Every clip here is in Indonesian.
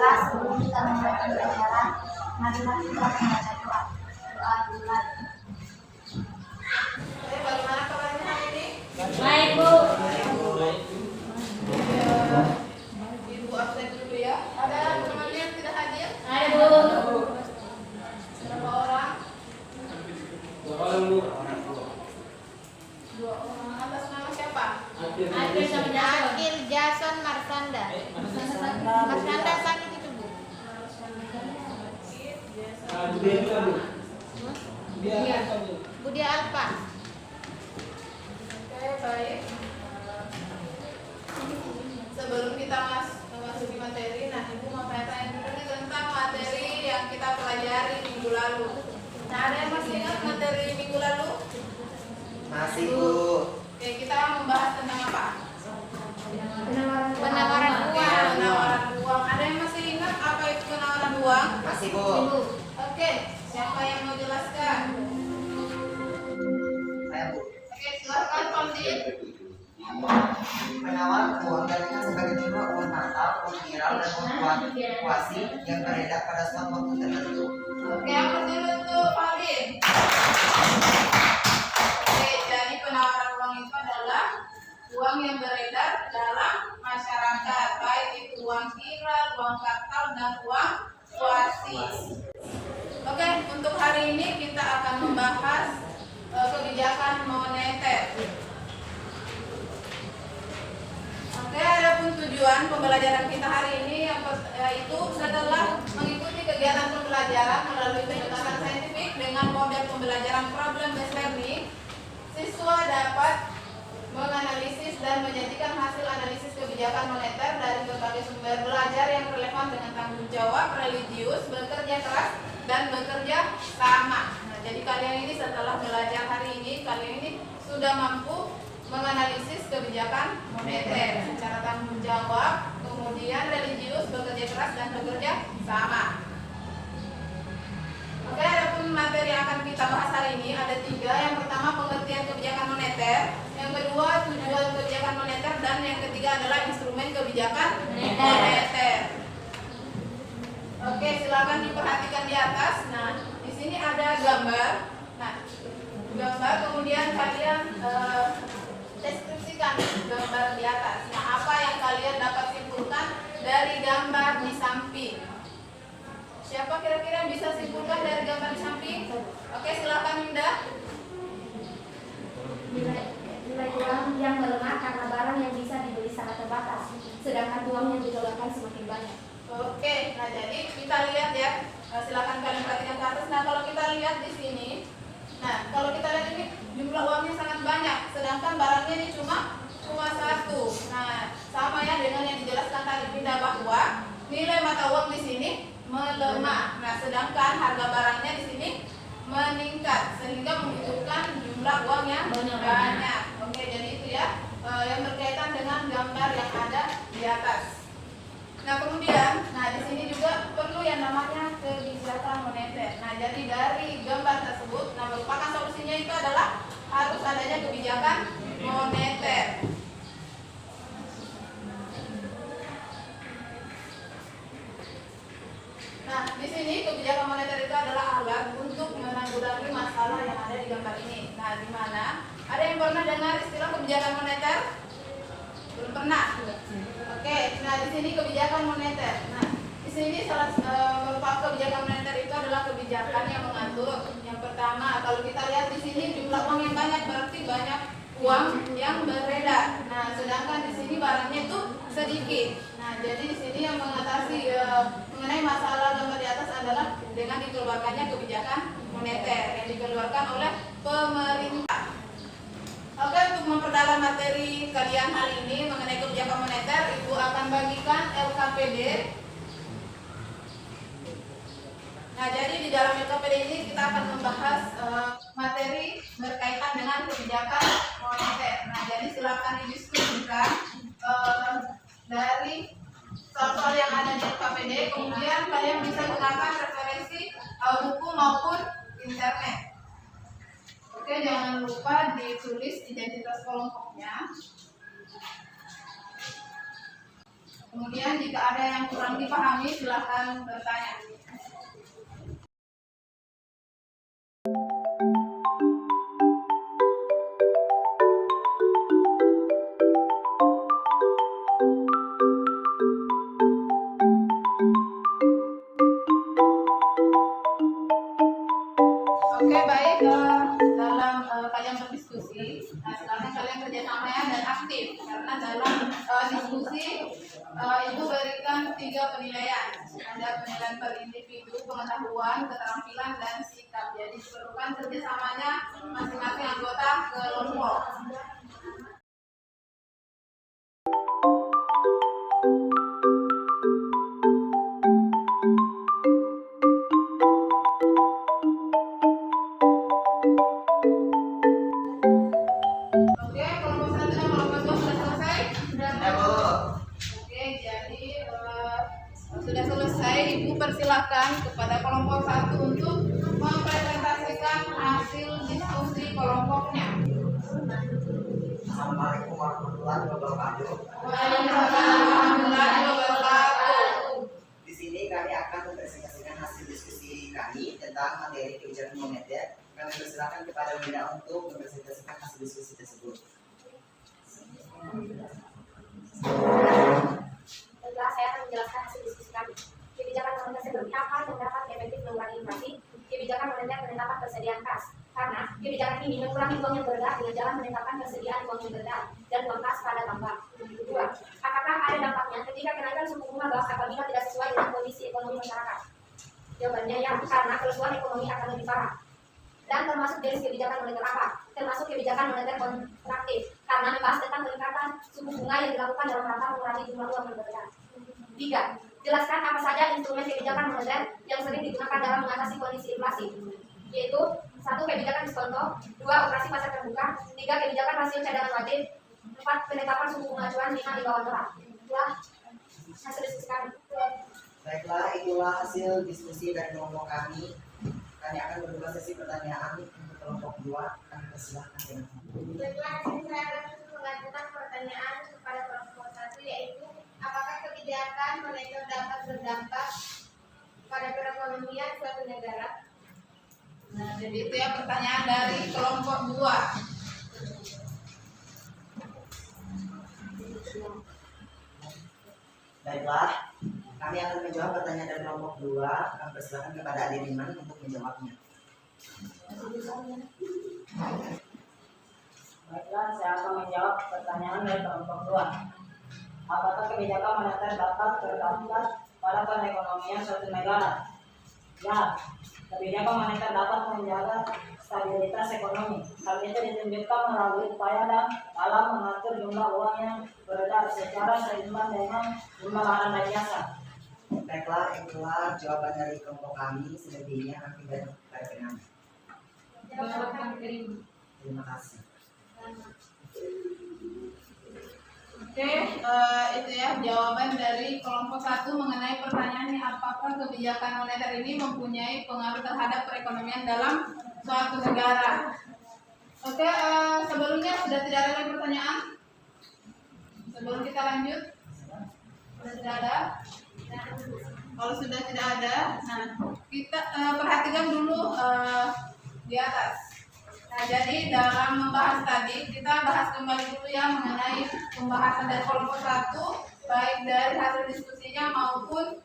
kelas sebelum kita memulai pembelajaran, marilah kita membaca doa. Doa dimulai. Bagaimana kabarnya hari ini? Baik, Bu. Ibu absen dulu ya. Ada teman-teman yang tidak hadir? Ada, Bu. Berapa orang? 2 orang, Bu. 2 orang. Atas nama siapa? Akil sama Jason. Akil, Jason, Marsanda. Marsanda sakit itu, Bu. Budia Alfa. Oke, baik. Sebelum kita memasuki materi, nah Ibu mau tanya dulu nih tentang materi yang kita pelajari minggu lalu. Nah, ada yang masih ingat materi minggu lalu? Masih, Bu. Oke, kita membahas tentang apa? Penawaran uang. Penawaran uang. Ada yang masih ingat apa itu penawaran uang? Masih, Bu. Oke, siapa yang mau jelaskan? Saya, Bu. Oke, silakan Faldin. Penawaran uang artinya sebagai jumlah uang natal, uang viral, dan uang kuasi yang beredar pada suatu waktu tertentu. Oke, yang dulu tuh Faldin. Oke, jadi penawaran uang itu adalah uang yang beredar dalam masyarakat, baik itu uang viral, uang kartal, dan uang kuasi. Oke, untuk hari ini kita akan membahas kebijakan moneter. Oke, adapun tujuan pembelajaran kita hari ini yaitu setelah mengikuti kegiatan pembelajaran melalui pendekatan saintifik dengan model pembelajaran problem based learning, siswa dapat menganalisis dan menyajikan hasil analisis kebijakan moneter dari berbagai sumber belajar yang relevan dengan tanggung jawab, religius, bekerja keras, dan bekerja sama. Nah, jadi kalian ini setelah belajar hari ini, kalian ini sudah mampu menganalisis kebijakan moneter secara tanggung jawab, kemudian religius, bekerja keras, dan bekerja sama. Oke, adapun materi yang akan kita bahas hari ini ada 3. Yang pertama pengertian kebijakan moneter, yang kedua tujuan kebijakan moneter, dan yang ketiga adalah instrumen kebijakan moneter. Oke, silakan diperhatikan di atas. Nah, di sini ada gambar. Nah, gambar kemudian kalian deskripsikan gambar di atas. Nah, apa yang kalian dapat simpulkan dari gambar di samping? Siapa kira-kira yang bisa simpulkan dari gambar di samping? Oke, silakan Minda. Nilai uang yang melemah karena barang yang bisa dibeli sangat terbatas, sedangkan uang yang didollarkan semakin banyak. Oke, nah jadi kita lihat ya. Silakan kalian perhatikan ke atas. Nah, kalau kita lihat di sini, nah kalau kita lihat ini jumlah uangnya sangat banyak, sedangkan barangnya ini cuma 1. Nah, sama ya dengan yang dijelaskan tadi Minda bahwa nilai mata uang di sini melemah. Nah, sedangkan harga barangnya di sini meningkat sehingga membutuhkan jumlah uang yang banyak. Oke, jadi itu ya yang berkaitan dengan gambar yang ada di atas. Nah, kemudian, di sini juga perlu yang namanya kebijakan moneter. Nah, jadi dari gambar tersebut, merupakan solusinya itu adalah harus adanya kebijakan moneter. Nah, di sini kebijakan moneter itu adalah alat untuk menanggulangi masalah yang ada di gambar ini. Nah, di mana? Ada yang pernah dengar istilah kebijakan moneter? Belum pernah. Oke, nah di sini kebijakan moneter. Nah, di sini merupakan kebijakan moneter itu adalah kebijakan yang mengatur. Yang pertama, kalau kita lihat di sini jumlah uang yang banyak berarti banyak uang yang beredar. Nah, sedangkan di sini barangnya itu sedikit. Nah, jadi di sini yang mengatasi mengenai masalah gambar di atas adalah dengan dikeluarkannya kebijakan moneter yang dikeluarkan oleh pemerintah. Oke, untuk memperdalam materi kalian hari ini mengenai kebijakan moneter, Ibu akan bagikan LKPD. Nah, jadi di dalam LKPD ini kita akan membahas materi berkaitan dengan kebijakan moneter. Nah, jadi silakan didiskusikan dari soal-soal yang ada di LKPD, kemudian kalian bisa gunakan referensi buku maupun internet. Oke, jangan lupa ditulis identitas kelompoknya. Kemudian jika ada yang kurang dipahami silahkan bertanya. Oke, baik, dalam kalian berdiskusi, nah silakan kalian kerjasama dan aktif karena dalam diskusi itu berikan 3 penilaian. Ada penilaian per individu, pengetahuan, keterampilan, dan sikap. Jadi diperlukan kerjasamanya masing-masing anggota kelompok. Oke, kelompok 1 dan kelompok 2 sudah selesai? Ya, Bu. Oke, jadi sudah selesai. Ibu persilahkan kepada kelompok 1 untuk mempresentasikan hasil diskusi kelompoknya. Assalamualaikum warahmatullahi wabarakatuh. Waalaikumsalam warahmatullahi wabarakatuh. Di sini kami akan mempresentasikan hasil diskusi kami tentang materi kebijakan moneter. Kami persilakan kepada Winda untuk mempresentasikan hasil diskusi tersebut. Baiklah, saya akan menjelaskan hasil diskusi kami. Kebijakan moneter seperti apa yang dapat efektif mengurangi inflasi? Kebijakan moneter menetapkan persediaan kas. Karena kebijakan ini mengurangi uang yang beredar dengan jalan menetapkan persediaan uang yang beredar dan uang kas pada tambah. Kedua, apakah ada dampaknya ketika kenaikan suku bunga bank apabila tidak sesuai dengan kondisi ekonomi masyarakat? Jawabannya ya, karena kerusuhan ekonomi akan lebih parah. Dan termasuk jenis kebijakan moneter apa? Termasuk kebijakan moneter kontraktif, karena membahas tentang peningkatan suku bunga yang dilakukan dalam rangka mengurangi jumlah uang yang beredar. 3. Jelaskan apa saja instrumen kebijakan moneter yang sering digunakan dalam mengatasi kondisi inflasi, yaitu 1. Kebijakan diskonto, 2. Operasi pasar terbuka, 3. Kebijakan rasio cadangan wajib, 4. Penetapan suku bunga acuan 5 di bawah dolar. Itulah hasil diskusi kami. Baiklah, itulah hasil diskusi dari kelompok kami. Kami akan membuka sesi pertanyaan untuk kelompok 2. Kami persilahkan dengan Baiklah, di sini saya akan mengajukan pertanyaan kepada kelompok 1, yaitu apakah kebijakan moneter dapat berdampak pada perekonomian suatu negara? Nah, jadi itu ya pertanyaan dari kelompok 2. Baiklah, kami akan menjawab pertanyaan dari kelompok 2. Kami persilakan kepada Ade Liman untuk menjawabnya. Baiklah, saya akan menjawab pertanyaan dari kelompok 2. Apakah kebijakan moneter dapat berdampak pada perekonomian suatu negara? Ya, kebijakan moneter dapat menjaga stabilitas ekonomi. Hal itu ditunjukkan melalui upaya dalam mengatur jumlah uang yang beredar secara seimbang dengan jumlah barang dan jasa. Baiklah, itulah jawaban dari kelompok kami. Selebihnya kami tidak berkenan. Terima kasih. Oke, itu ya jawaban dari kelompok 1 mengenai pertanyaan ini, apakah kebijakan moneter ini mempunyai pengaruh terhadap perekonomian dalam suatu negara. Oke, sebelumnya sudah tidak ada lagi pertanyaan? Sebelum kita lanjut, sudah ada? Kalau sudah tidak ada, nah kita perhatikan dulu di atas. Nah, jadi dalam membahas tadi, kita bahas kembali dulu ya mengenai pembahasan dari kelompok 1, baik dari hasil diskusinya maupun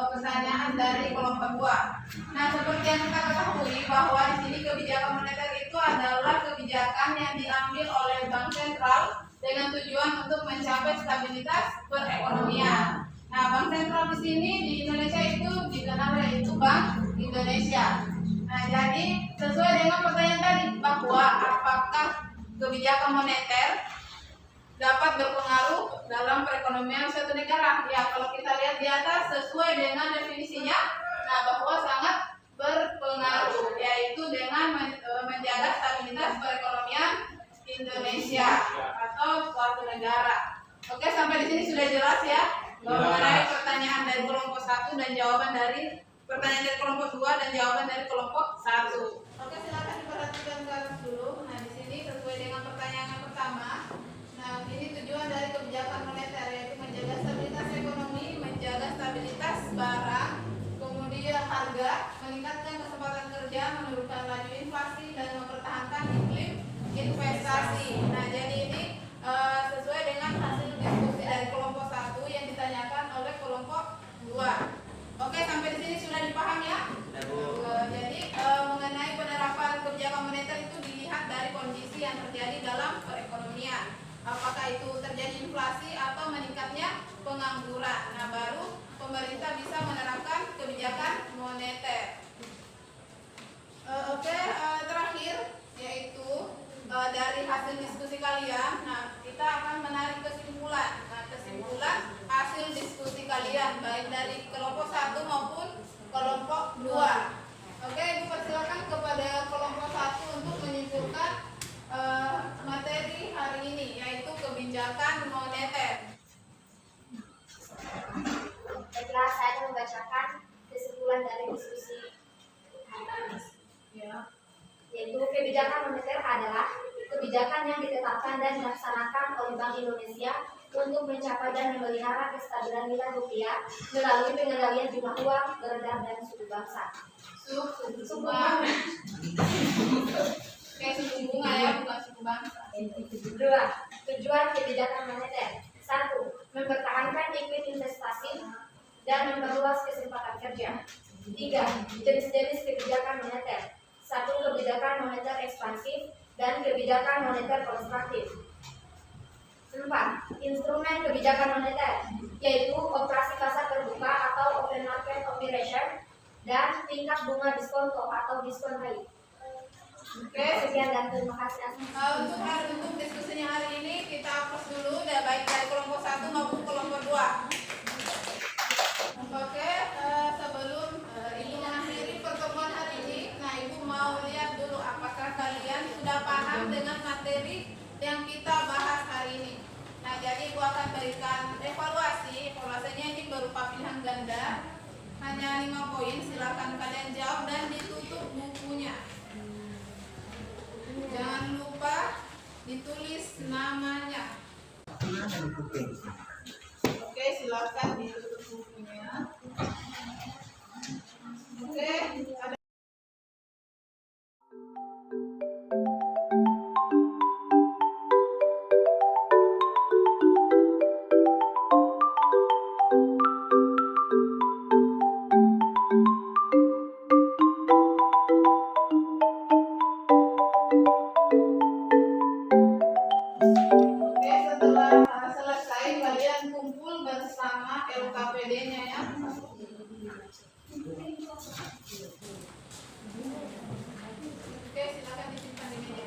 pertanyaan dari kelompok 2. Nah, seperti yang kita ketahui bahwa di sini kebijakan moneter itu adalah kebijakan yang diambil oleh Bank Sentral dengan tujuan untuk mencapai stabilitas perekonomian. Nah, Bank Sentral di sini di Indonesia itu dikenal yaitu Bank Indonesia. Nah, jadi sesuai dengan pertanyaan tadi bahwa apakah kebijakan moneter dapat berpengaruh dalam perekonomian suatu negara? Ya, kalau kita lihat di atas sesuai dengan definisinya, nah bahwa sangat berpengaruh, yaitu dengan menjaga stabilitas perekonomian Indonesia atau suatu negara. Oke, sampai di sini sudah jelas ya mengenai pertanyaan dari kelompok 1 dan jawaban dari pertanyaan dari kelompok 2 dan jawaban dari kelompok 1. Oke, silakan diperhatikan garis dulu. Nah, di sini sesuai dengan pertanyaan yang pertama. Nah, ini tujuan dari kebijakan moneter yaitu menjaga stabilitas ekonomi stabilitas barang, kemudian harga, meningkatkan kesempatan kerja, menurunkan laju inflasi, dan mempertahankan iklim investasi. Nah, jadi ini sesuai dengan hasil diskusi dari kelompok 1 yang ditanyakan oleh kelompok 2. Oke, sampai di sini sudah dipaham ya? Jadi mengenai penerapan kebijakan moneter itu dilihat dari kondisi yang terjadi dalam perekonomian. Apakah itu terjadi inflasi atau meningkatnya pengangguran. Nah, baru pemerintah bisa menerapkan kebijakan moneter. Terakhir yaitu dari hasil diskusi kalian. Nah, kita akan menarik kesimpulan. Nah, kesimpulan hasil diskusi kalian baik dari kelompok 1 maupun kelompok 2. Oke, Ibu persilakan kepada kelompok 1 untuk menyimpulkan materi hari ini, yaitu kebijakan moneter. Baiklah, saya akan membacakan kesimpulan dari diskusi hari ini. Yaitu kebijakan moneter adalah kebijakan yang ditetapkan dan dilaksanakan oleh Bank Indonesia untuk mencapai dan memelihara kestabilan nilai rupiah melalui pengendalian jumlah uang, beredar, dan suku bangsa. Suku bunga. Kayak suku bunga ya, bukan suku bangsa. 2. Tujuan kebijakan moneter. 1. Mempertahankan iklim investasi dan memperluas kesempatan kerja. 3. Jenis-jenis kebijakan moneter. 1. Kebijakan moneter ekspansif dan kebijakan moneter konstruktif. 4. Instrumen kebijakan moneter, yaitu operasi pasar terbuka atau open market operation dan tingkat bunga diskonto atau diskon rate. Oke, sekian dan terima kasih. Untuk diskusinya hari ini kita hapus dulu, baik dari kelompok 1 maupun kelompok 2. Oke, sebelum Ibu mengakhiri pertemuan hari ini, nah Ibu mau lihat dulu apakah kalian sudah paham dengan materi yang kita bahas hari ini. Nah, jadi Ibu akan berikan evaluasi. Evaluasinya ini berupa pilihan ganda, hanya 5 poin. Silakan kalian jawab dan ditutup bukunya. Jangan lupa ditulis namanya. Oke, silakan ditutup bukunya. Oke, ada setelah selesai kalian kumpul bersama LKPD-nya ya. Oke, silakan disimpan di meja.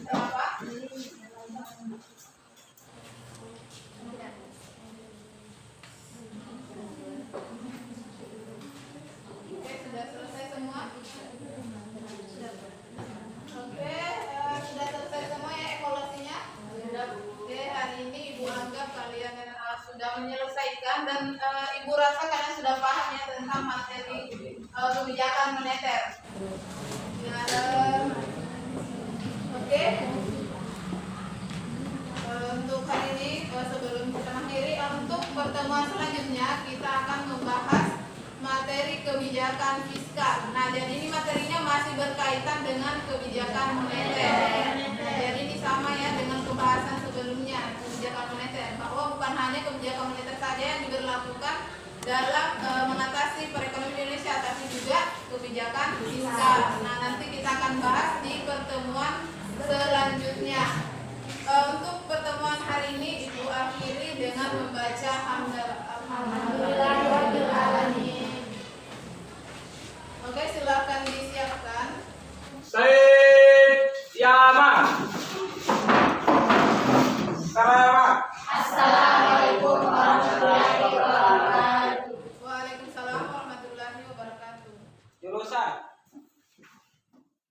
Apa? Oke, sudah selesai semua. Oke, sudah selesai semua ya evaluasinya. Oke, hari ini Ibu anggap kalian sudah menyelesaikan dan Ibu rasa kalian sudah paham ya tentang materi kebijakan moneter. Oke. Untuk hari ini sebelum kita mengakhiri, untuk pertemuan selanjutnya kita akan membahas materi kebijakan fiskal. Nah, jadi ini materinya masih berkaitan dengan kebijakan moneter. Jadi ini sama ya dengan pembahasan sebelumnya kebijakan moneter, bahwa bukan hanya kebijakan moneter saja yang diberlakukan dalam mengatasi perekonomian Indonesia, tapi juga kebijakan fiskal. Nah, nanti kita akan bahas di pertemuan selanjutnya.